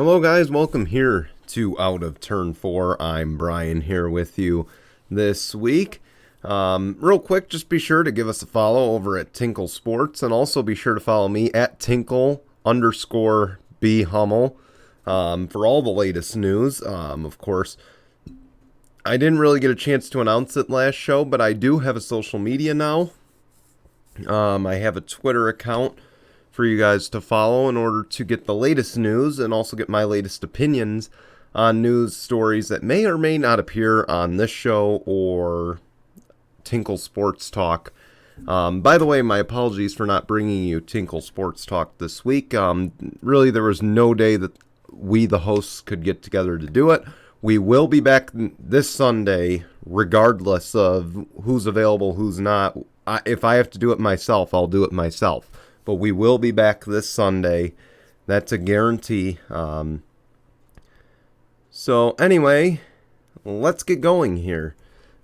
Hello guys, welcome here to Out of Turn 4. I'm Brian here with you this week. Real quick, just be sure to give us a follow over at Tinkle Sports, and also be sure to follow me at Tinkle_B_Hummel for all the latest news. Of course, I didn't really get a chance to announce it last show, but I do have a social media now. I have a Twitter account for you guys to follow in order to get the latest news and also get my latest opinions on news stories that may or may not appear on this show or Tinkle Sports Talk. By the way, my apologies for not bringing you Tinkle Sports Talk this week. Really, there was no day that we, the hosts, could get together to do it. We will be back this Sunday, regardless of who's available, who's not. If I have to do it myself, I'll do it myself. But we will be back this Sunday. That's a guarantee. So anyway, let's get going here.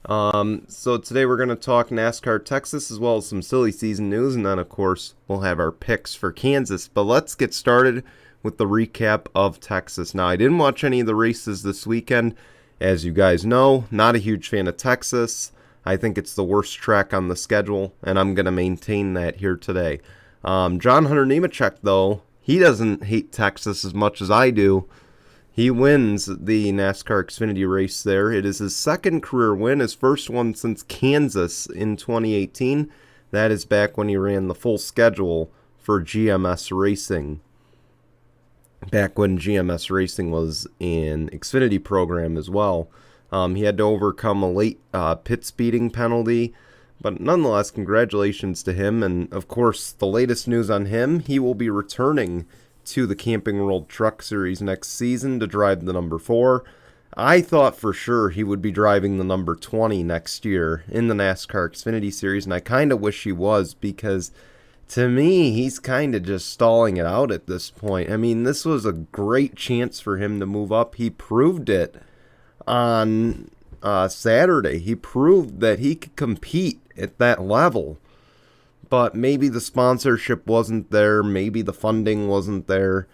So today we're going to talk NASCAR Texas as well as some silly season news. And then, of course, we'll have our picks for Kansas. But let's get started with the recap of Texas. Now, I didn't watch any of the races this weekend. As you guys know, not a huge fan of Texas. I think it's the worst track on the schedule, and I'm going to maintain that here today. John Hunter Nemechek, though, he doesn't hate Texas as much as I do. He wins the NASCAR Xfinity race there. It is his second career win, his first one since Kansas in 2018. That is back when he ran the full schedule for GMS Racing. Back when GMS Racing was an Xfinity program as well. He had to overcome a late pit speeding penalty. But nonetheless, congratulations to him. And, of course, the latest news on him, he will be returning to the Camping World Truck Series next season to drive the number 4. I thought for sure he would be driving the number 20 next year in the NASCAR Xfinity Series, and I kind of wish he was, because to me, he's kind of just stalling it out at this point. I mean, this was a great chance for him to move up. He proved it on Saturday. He proved that he could compete at that level, but maybe the sponsorship wasn't there, maybe the funding wasn't there,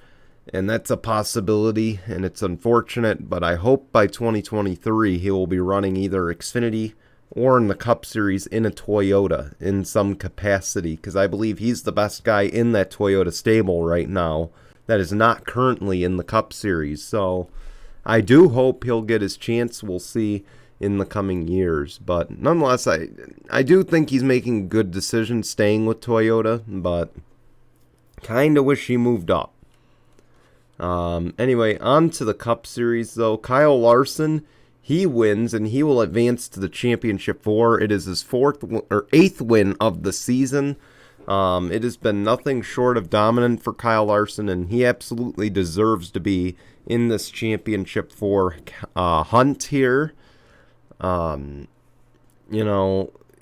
and that's a possibility, and it's unfortunate, but I hope by 2023 he will be running either Xfinity or in the Cup Series in a Toyota in some capacity, because I believe he's the best guy in that Toyota stable right now that is not currently in the Cup Series. So I do hope he'll get his chance. We'll see in the coming years. But nonetheless, I do think he's making a good decision staying with Toyota, but kind of wish he moved up. Anyway, on to the Cup Series, though. Kyle Larson, he wins, and he will advance to the Championship 4. It is his 8th win of the season. It has been nothing short of dominant for Kyle Larson, and he absolutely deserves to be in this Championship 4 hunt here.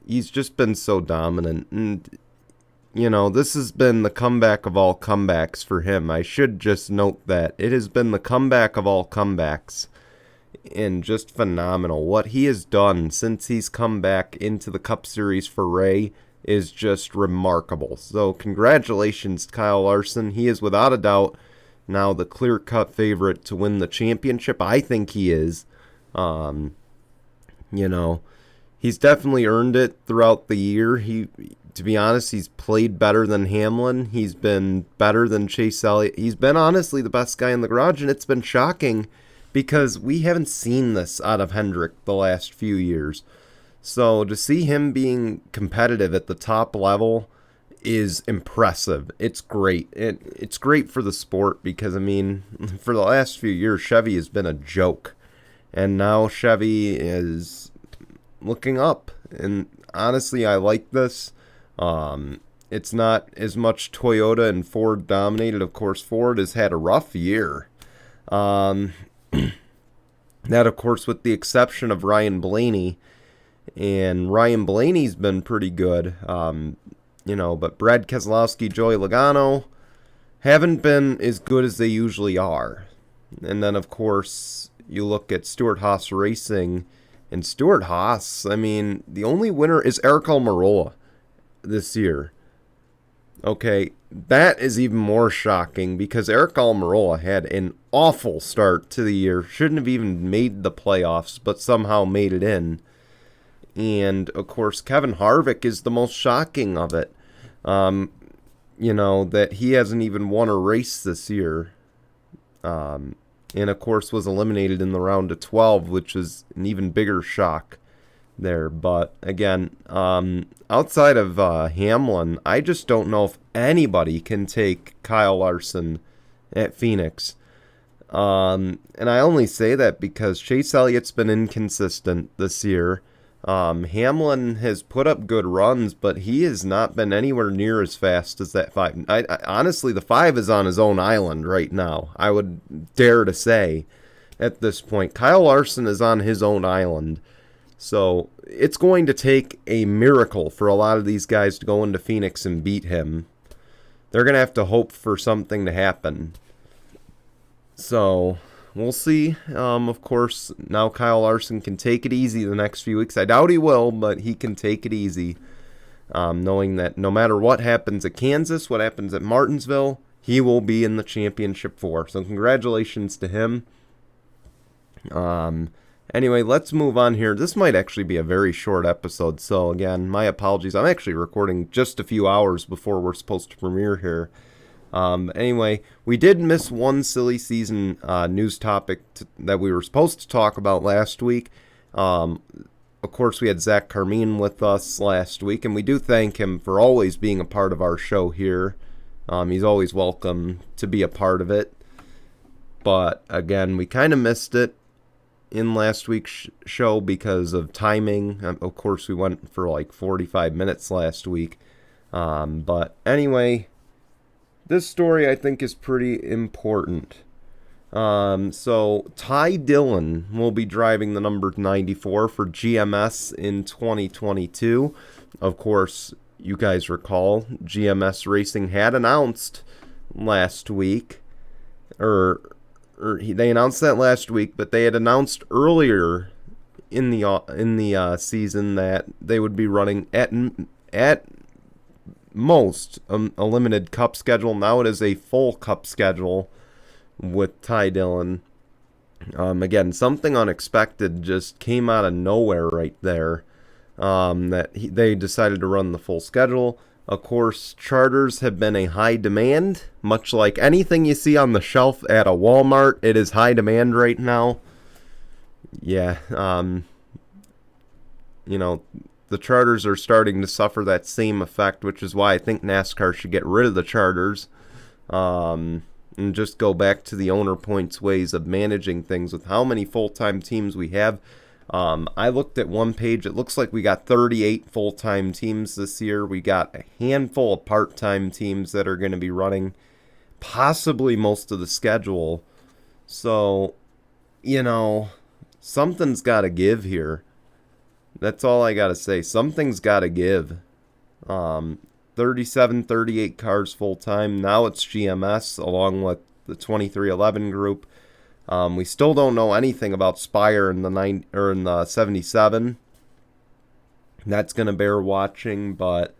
He's just been so dominant, and this has been the comeback of all comebacks for him. I should just note that it has been the comeback of all comebacks, and just phenomenal. What he has done since he's come back into the Cup Series for Ray is just remarkable. So congratulations, Kyle Larson. He is without a doubt now the clear-cut favorite to win the championship. I think he is. He's definitely earned it throughout the year. To be honest, he's played better than Hamlin. He's been better than Chase Elliott. He's been honestly the best guy in the garage, and it's been shocking because we haven't seen this out of Hendrick the last few years. So to see him being competitive at the top level is impressive. It's great. It's great for the sport because, for the last few years, Chevy has been a joke. And now Chevy is looking up. And honestly, I like this. It's not as much Toyota and Ford dominated. Of course, Ford has had a rough year. That, of course, with the exception of Ryan Blaney. And Ryan Blaney's been pretty good. But Brad Keselowski, Joey Logano haven't been as good as they usually are. And then, of course, you look at Stuart Haas Racing, and Stuart Haas, the only winner is Eric Almirola this year. Okay, that is even more shocking because Eric Almirola had an awful start to the year. Shouldn't have even made the playoffs, but somehow made it in. And, of course, Kevin Harvick is the most shocking of it. That he hasn't even won a race this year. And, of course, was eliminated in the round of 12, which is an even bigger shock there. But, again, outside of Hamlin, I just don't know if anybody can take Kyle Larson at Phoenix. And I only say that because Chase Elliott's been inconsistent this year. Hamlin has put up good runs, but he has not been anywhere near as fast as that 5. I honestly, the 5 is on his own island right now. I would dare to say at this point. Kyle Larson is on his own island. So it's going to take a miracle for a lot of these guys to go into Phoenix and beat him. They're going to have to hope for something to happen. So we'll see. Of course, now Kyle Larson can take it easy the next few weeks. I doubt he will, but he can take it easy. Knowing that no matter what happens at Kansas, what happens at Martinsville, he will be in the championship 4. So congratulations to him. Anyway, let's move on here. This might actually be a very short episode, so again, my apologies. I'm actually recording just a few hours before we're supposed to premiere here. Anyway, we did miss one silly season news topic that we were supposed to talk about last week. Of course, we had Zach Carmine with us last week, and we do thank him for always being a part of our show here. He's always welcome to be a part of it. But again, we kind of missed it in last week's show because of timing. Of course, we went for like 45 minutes last week. But anyway, this story I think is pretty important. So Ty Dillon will be driving the number 94 for GMS in 2022. Of course, you guys recall GMS Racing had announced last week, they announced that last week, but they had announced earlier in the season that they would be running at most a limited Cup schedule. Now it is a full Cup schedule with Ty Dillon. Again, something unexpected just came out of nowhere right there. They decided to run the full schedule. Of course, charters have been a high demand, much like anything you see on the shelf at a Walmart. It is high demand right now. Yeah, the charters are starting to suffer that same effect, which is why I think NASCAR should get rid of the charters and just go back to the owner points ways of managing things with how many full-time teams we have. I looked at one page. It looks like we got 38 full-time teams this year. We got a handful of part-time teams that are going to be running possibly most of the schedule. So, something's got to give here. That's all I got to say. Something's got to give. 37, 38 cars full-time. Now it's GMS along with the 2311 group. We still don't know anything about Spire in the 77. That's going to bear watching, but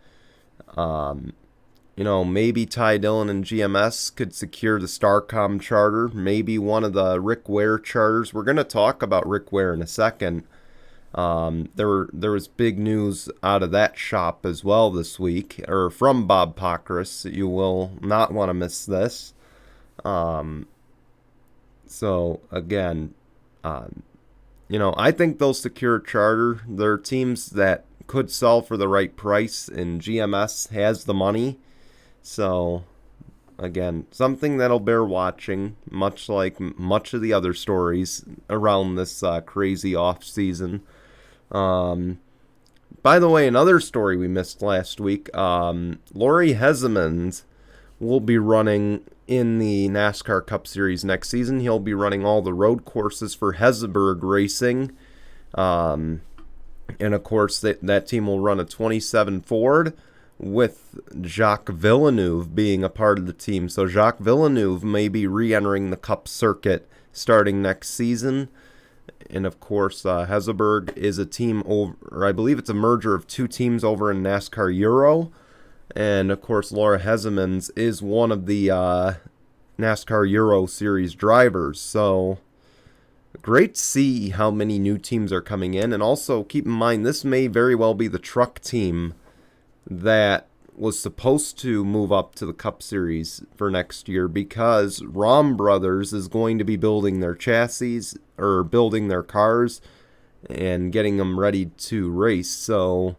maybe Ty Dillon and GMS could secure the Starcom charter, maybe one of the Rick Ware charters. We're going to talk about Rick Ware in a second. There was big news out of that shop as well this week, or from Bob Pockrass. You will not want to miss this. So, again, I think they'll secure a charter. There are teams that could sell for the right price, and GMS has the money. So, again, something that'll bear watching, much like much of the other stories around this crazy off-season. By the way, another story we missed last week, Laurie Hesmond will be running in the NASCAR Cup Series next season. He'll be running all the road courses for Hesmond Racing. And of course, that team will run a 27 Ford with Jacques Villeneuve being a part of the team. So Jacques Villeneuve may be re-entering the Cup circuit starting next season. And of course, Hesmond is a team over, or I believe it's a merger of two teams over in NASCAR Euro. And of course, Laura Hesmond is one of the NASCAR Euro Series drivers. So great to see how many new teams are coming in. And also keep in mind, this may very well be the truck team that was supposed to move up to the Cup Series for next year, because Rom Brothers is going to be building their chassis, or building their cars and getting them ready to race. So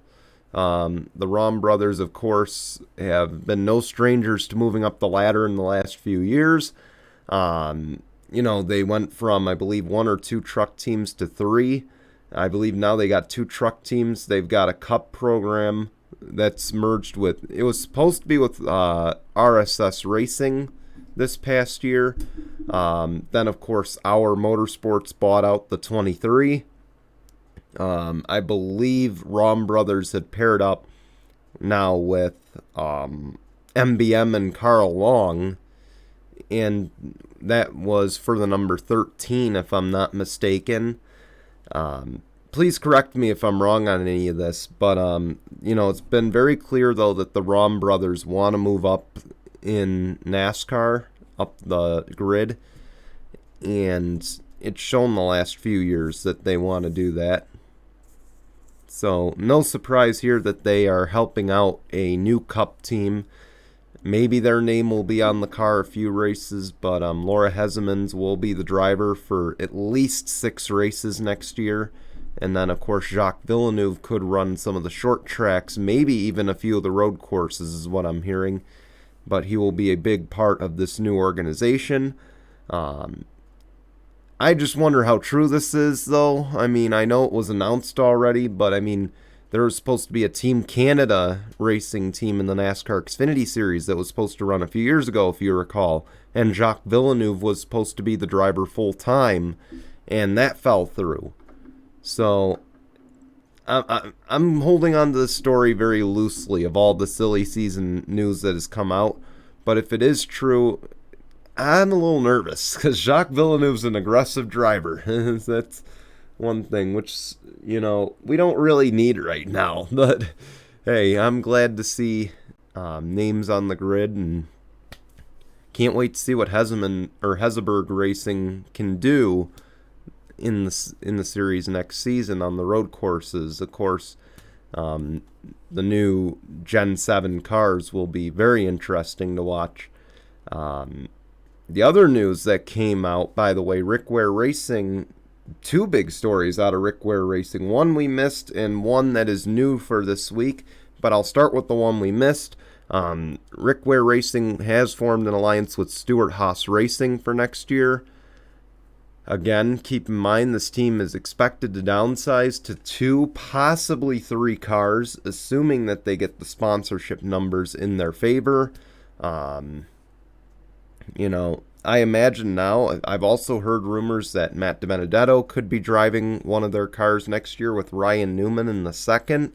the Rom Brothers, of course, have been no strangers to moving up the ladder in the last few years. They went from, I believe, 1 or 2 truck teams to 3. I believe now they got 2 truck teams. They've got a Cup program that's merged with, it was supposed to be with RSS Racing this past year. Then, of course, Our Motorsports bought out the 23. I believe Rom Brothers had paired up now with MBM and Carl Long, and that was for the number 13, if I'm not mistaken. Please correct me if I'm wrong on any of this, but it's been very clear, though, that the Rom Brothers want to move up in NASCAR, up the grid, and it's shown the last few years that they want to do that. So no surprise here that they are helping out a new Cup team. Maybe their name will be on the car a few races, but Laura Hesmond will be the driver for at least 6 races next year. And then, of course, Jacques Villeneuve could run some of the short tracks, maybe even a few of the road courses is what I'm hearing. But he will be a big part of this new organization. I just wonder how true this is, though. I mean, I know it was announced already, but I mean, there was supposed to be a Team Canada racing team in the NASCAR Xfinity Series that was supposed to run a few years ago, if you recall. And Jacques Villeneuve was supposed to be the driver full-time, and that fell through. So I'm holding on to this story very loosely of all the silly season news that has come out. But if it is true, I'm a little nervous, because Jacques Villeneuve's an aggressive driver. That's one thing, which, we don't really need right now. But hey, I'm glad to see names on the grid, and can't wait to see what Hesmond or Hesburg Racing can do in the series next season on the road courses. Of course, the new Gen 7 cars will be very interesting to watch. The other news that came out, by the way, Rick Ware Racing, 2 big stories out of Rick Ware Racing. One we missed and one that is new for this week, but I'll start with the one we missed. Rick Ware Racing has formed an alliance with Stuart Haas Racing for next year. Again, keep in mind this team is expected to downsize to 2, possibly 3 cars, assuming that they get the sponsorship numbers in their favor. I imagine now, I've also heard rumors that Matt DiBenedetto could be driving one of their cars next year with Ryan Newman in the second.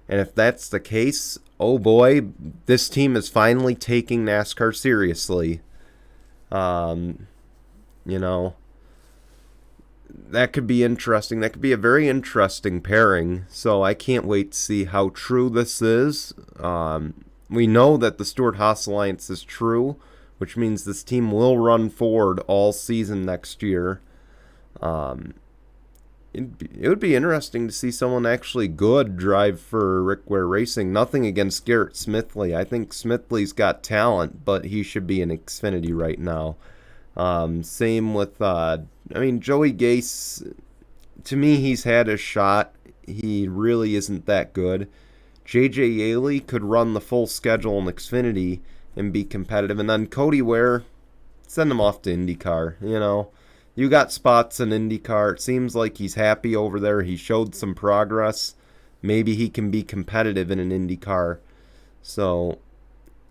And if that's the case, oh boy, this team is finally taking NASCAR seriously. That could be interesting. That could be a very interesting pairing. So I can't wait to see how true this is. We know that the Stuart Haas Alliance is true, which means this team will run forward all season next year. It would be interesting to see someone actually good drive for Rick Ware Racing. Nothing against Garrett Smithley. I think Smithley's got talent, but he should be in Xfinity right now. Same with, Joey Gase. To me, he's had a shot. He really isn't that good. J.J. Yaley could run the full schedule in Xfinity and be competitive. And then Cody Ware, send him off to IndyCar. You got spots in IndyCar. It seems like he's happy over there. He showed some progress. Maybe he can be competitive in an IndyCar. So,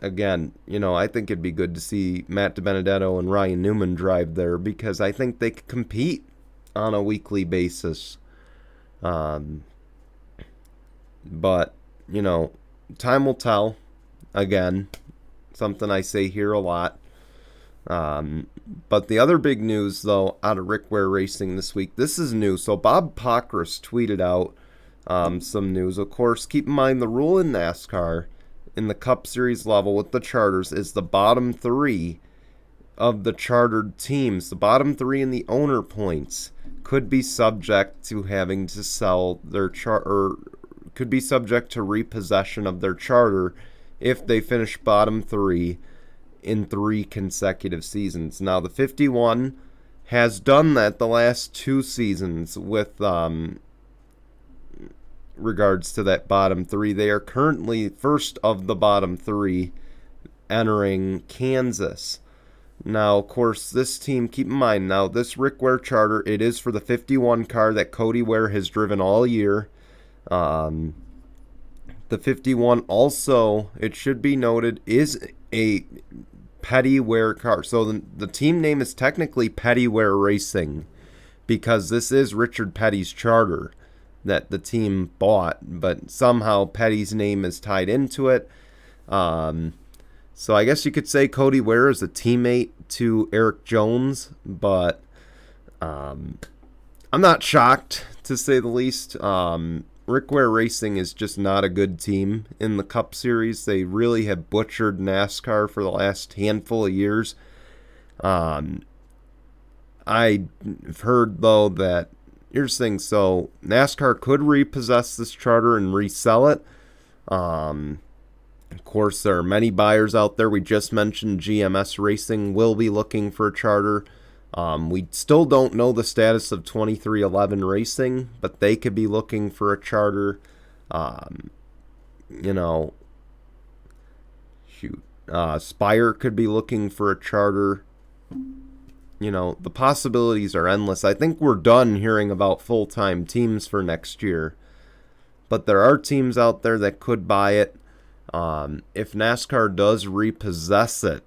again, I think it'd be good to see Matt DiBenedetto and Ryan Newman drive there, because I think they could compete on a weekly basis. But, time will tell. Again, something I say here a lot. But the other big news, though, out of Rick Ware Racing this week, this is new. So Bob Pockrass tweeted out some news. Of course, keep in mind the rule in NASCAR in the Cup Series level with the charters is the bottom 3 of the chartered teams. The bottom 3 in the owner points could be subject to having to sell their charter, could be subject to repossession of their charter if they finish bottom 3 in 3 consecutive seasons. Now, the 51 has done that the last 2 seasons with regards to that bottom 3. They are currently first of the bottom 3 entering Kansas. Now, of course, this team, keep in mind, now this Rick Ware charter, it is for the 51 car that Cody Ware has driven all year. The 51 also, it should be noted, is a Petty Ware car. So the team name is technically Petty Ware Racing because this is Richard Petty's charter that the team bought, but somehow Petty's name is tied into it. So I guess you could say Cody Ware is a teammate to Eric Jones, but I'm not shocked, to say the least. Rick Ware Racing is just not a good team in the Cup Series. They really have butchered NASCAR for the last handful of years. I've heard, though, that, here's the thing, so NASCAR could repossess this charter and resell it. Of course, there are many buyers out there. We just mentioned GMS Racing will be looking for a charter. We still don't know the status of 2311 Racing, but they could be looking for a charter. Spire could be looking for a charter. The possibilities are endless. I think we're done hearing about full-time teams for next year. But there are teams out there that could buy it. If NASCAR does repossess it,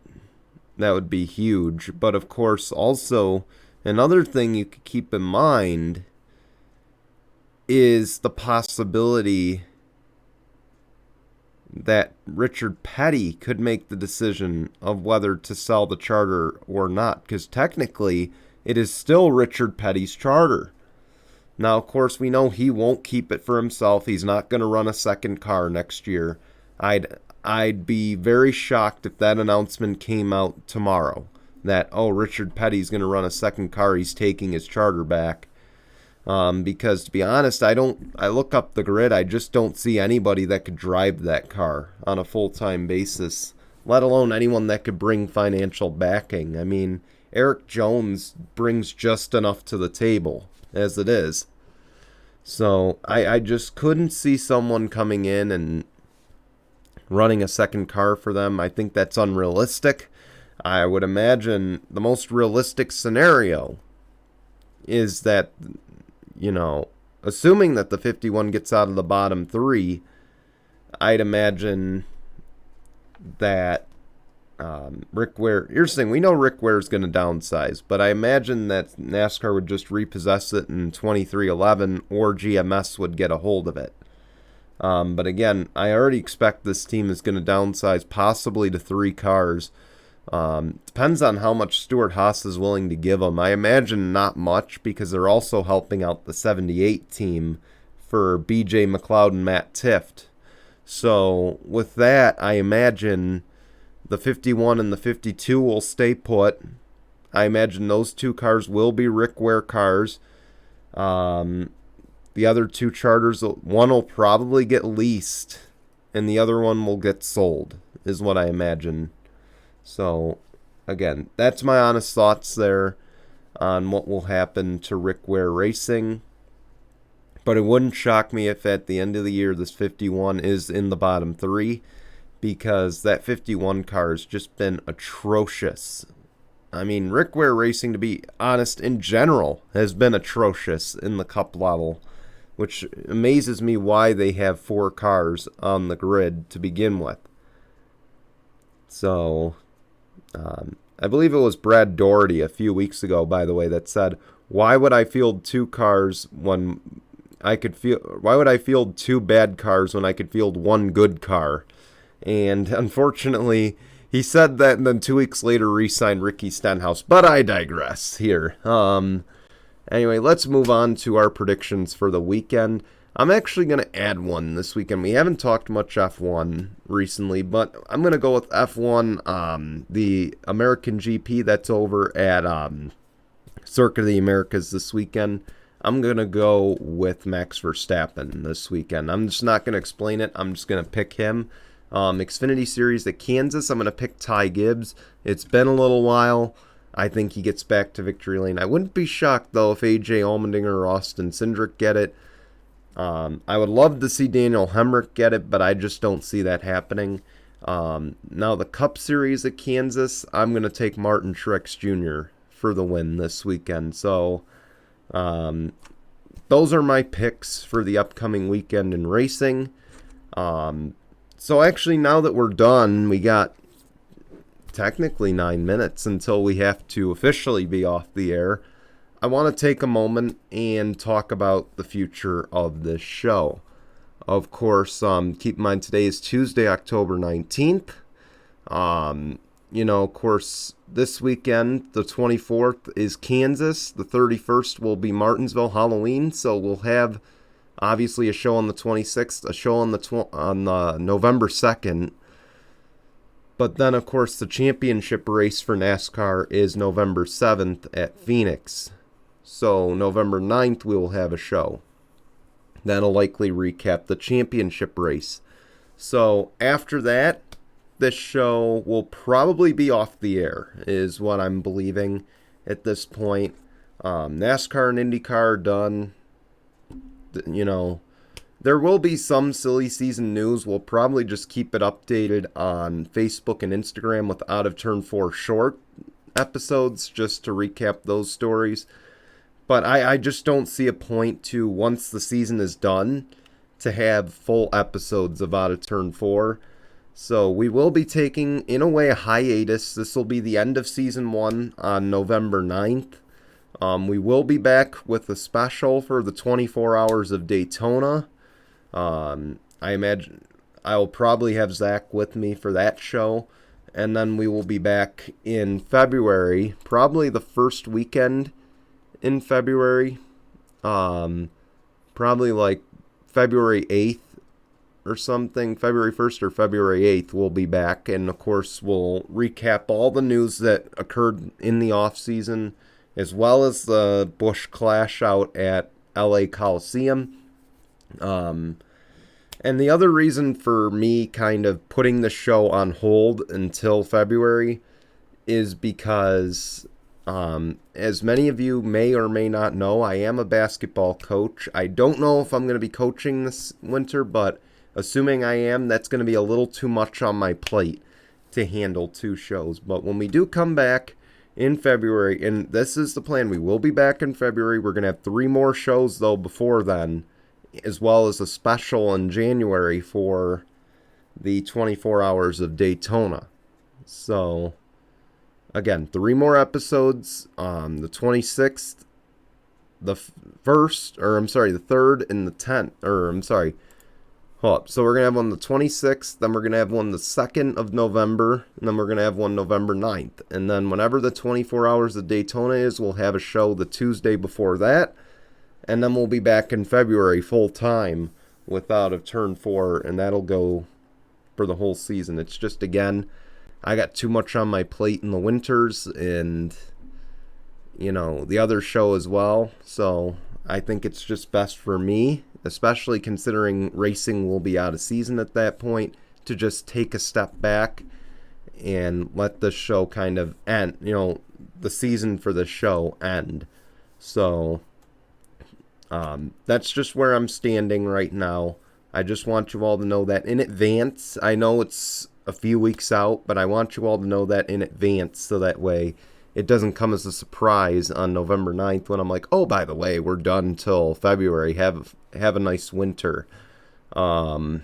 that would be huge. But of course, also, another thing you could keep in mind is the possibility that Richard Petty could make the decision of whether to sell the charter or not, because technically it is still Richard Petty's charter. Now, of course, we know he won't keep it for himself. He's not going to run a second car next year. I'd be very shocked if that announcement came out tomorrow that, Richard Petty's going to run a second car. He's taking his charter back. Because to be honest, I look up the grid. I just don't see anybody that could drive that car on a full-time basis, let alone anyone that could bring financial backing. I mean, Eric Jones brings just enough to the table as it is. So I just couldn't see someone coming in and running a second car for them. I think that's unrealistic. I would imagine the most realistic scenario is that, assuming that the 51 gets out of the bottom 3, I'd imagine that Rick Ware, here's the thing, we know Rick Ware's going to downsize, but I imagine that NASCAR would just repossess it in 2311 or GMS would get a hold of it. But again, I already expect this team is going to downsize possibly to 3 cars. Depends on how much Stuart Haas is willing to give them. I imagine not much because they're also helping out the 78 team for BJ McLeod and Matt Tifft. So with that, I imagine the 51 and the 52 will stay put. I imagine those 2 cars will be Rick Ware cars. The other 2 charters, one will probably get leased and the other one will get sold, is what I imagine. So, again, that's my honest thoughts there on what will happen to Rick Ware Racing. But it wouldn't shock me if at the end of the year this 51 is in the bottom 3, because that 51 car has just been atrocious. I mean, Rick Ware Racing, to be honest, in general, has been atrocious in the Cup level, which amazes me why they have 4 cars on the grid to begin with. So, I believe it was Brad Doherty a few weeks ago, by the way, that said, why would I field 2 cars when why would I field 2 bad cars when I could field 1 good car? And unfortunately, he said that and then 2 weeks later re-signed Ricky Stenhouse. But I digress here. Anyway, let's move on to our predictions for the weekend. I'm actually going to add one this weekend. We haven't talked much F1 recently, but I'm going to go with F1, the American GP that's over at Circuit of the Americas this weekend. I'm going to go with Max Verstappen this weekend. I'm just not going to explain it. I'm just going to pick him. Xfinity Series at Kansas, I'm going to pick Ty Gibbs. It's been a little while. I think he gets back to victory lane. I wouldn't be shocked, though, if AJ Allmendinger or Austin Cindric get it. I would love to see Daniel Hemrick get it, but I just don't see that happening. Now, the Cup Series at Kansas, I'm going to take Martin Truex Jr. for the win this weekend. So, those are my picks for the upcoming weekend in racing. So, actually, now that we're done, we got technically 9 minutes until we have to officially be off the air. I want to take a moment and talk about the future of this show. Of course, keep in mind today is Tuesday, October 19th. Of course, this weekend, the 24th is Kansas. The 31st will be Martinsville Halloween. So we'll have, obviously, a show on the 26th, a show on the November 2nd. But then, of course, the championship race for NASCAR is November 7th at Phoenix. So November 9th, we will have a show. That'll likely recap the championship race. So after that, this show will probably be off the air, is what I'm believing at this point. NASCAR and IndyCar are done. There will be some silly season news. We'll probably just keep it updated on Facebook and Instagram with Out of Turn 4 short episodes, just to recap those stories. But I just don't see a point to, once the season is done, to have full episodes of Out of Turn 4. So we will be taking, in a way, a hiatus. This will be the end of Season 1 on November 9th. We will be back with a special for the 24 Hours of Daytona. I imagine I'll probably have Zach with me for that show. And then we will be back in February, probably the first weekend in February, probably like February 8th or something, February 1st or February 8th, we'll be back, and of course we'll recap all the news that occurred in the off season, as well as the Busch Clash out at LA Coliseum. And the other reason for me kind of putting the show on hold until February is because, as many of you may or may not know, I am a basketball coach. I don't know if I'm going to be coaching this winter, but assuming I am, that's going to be a little too much on my plate to handle 2 shows. But when we do come back in February, and this is the plan, we will be back in February. We're going to have 3 more shows, though, before then, as well as a special in January for the 24 Hours of Daytona. So, again, 3 more episodes, the 26th, the 3rd, and the 10th, hold up. So we're going to have one the 26th, then we're going to have one the 2nd of November, and then we're going to have one November 9th. And then whenever the 24 Hours of Daytona is, we'll have a show the Tuesday before that, and then we'll be back in February full time with Out of Turn 4, and that'll go for the whole season. It's just, again, I got too much on my plate in the winters, and, the other show as well. So I think it's just best for me, especially considering racing will be out of season at that point, to just take a step back and let the show kind of end, the season for the show end. So that's just where I'm standing right now. I just want you all to know that in advance. I know it's a few weeks out, but I want you all to know that in advance, so that way it doesn't come as a surprise on November 9th when I'm like, oh, by the way, we're done till February. Have a nice winter. So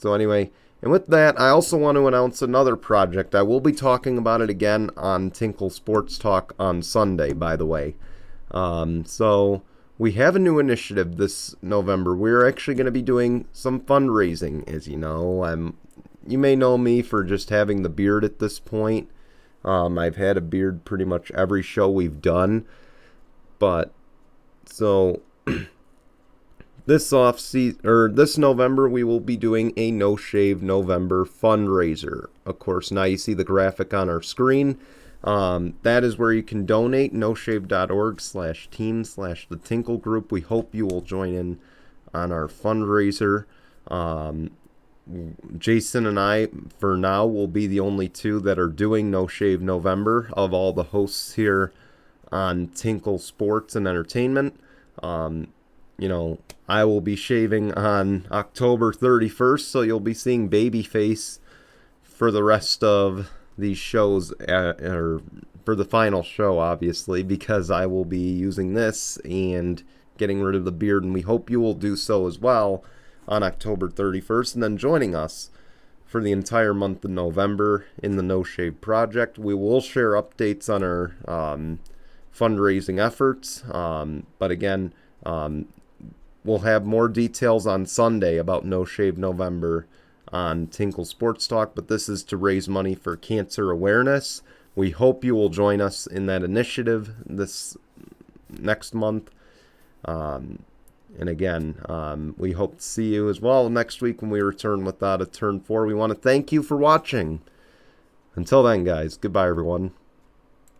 anyway, and with that, I also want to announce another project. I will be talking about it again on Tinkle Sports Talk on Sunday, by the way. So we have a new initiative this November. We're actually going to be doing some fundraising, as you know. You may know me for just having the beard at this point. I've had a beard pretty much every show we've done. But, so, this this November, we will be doing a No Shave November fundraiser. Of course, now you see the graphic on our screen. That is where you can donate, noshave.org/team/the Tinkle group. We hope you will join in on our fundraiser. Jason and I, for now, will be the only two that are doing No Shave November of all the hosts here on Tinkle Sports and Entertainment. I will be shaving on October 31st, so you'll be seeing Babyface for the rest of these shows, or for the final show, obviously, because I will be using this and getting rid of the beard, and we hope you will do so as well on October 31st, and then joining us for the entire month of November in the No Shave Project. We will share updates on our fundraising efforts, but again, we'll have more details on Sunday about No Shave November on Tinkle Sports Talk, but this is to raise money for cancer awareness. We hope you will join us in that initiative this next month. And again, we hope to see you as well next week when we return with Turn 4. We want to thank you for watching. Until then, guys, goodbye, everyone.